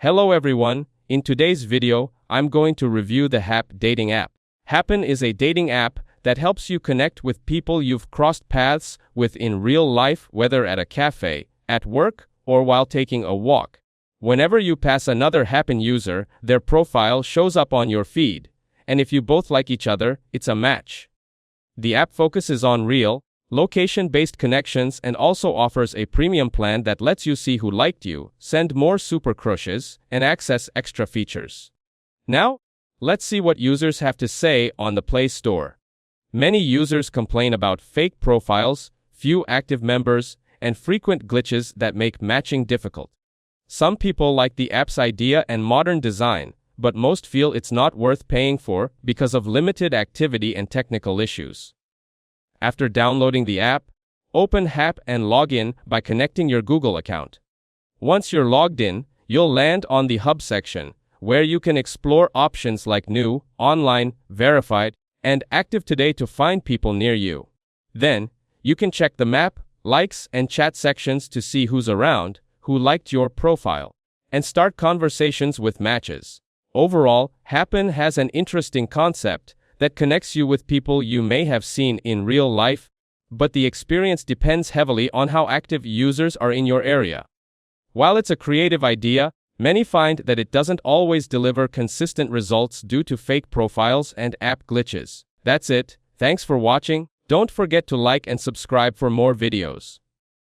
Hello everyone, in today's video, I'm going to review the Happn dating app. Happn is a dating app that helps you connect with people you've crossed paths with in real life, whether at a cafe, at work, or while taking a walk. Whenever you pass another Happn user, their profile shows up on your feed, and if you both like each other, it's a match. The app focuses on real, location-based connections and also offers a premium plan that lets you see who liked you, send more super crushes, and access extra features. Now, let's see what users have to say on the Play Store. Many users complain about fake profiles, few active members, and frequent glitches that make matching difficult. Some people like the app's idea and modern design, but most feel it's not worth paying for because of limited activity and technical issues. After downloading the app, open Happn and log in by connecting your Google account. Once you're logged in, you'll land on the Hub section, where you can explore options like new, online, verified, and active today to find people near you. Then, you can check the map, likes, and chat sections to see who's around, who liked your profile, and start conversations with matches. Overall, Happn has an interesting concept that connects you with people you may have seen in real life, but the experience depends heavily on how active users are in your area. While it's a creative idea, many find that it doesn't always deliver consistent results due to fake profiles and app glitches. That's it. Thanks for watching. Don't forget to like and subscribe for more videos.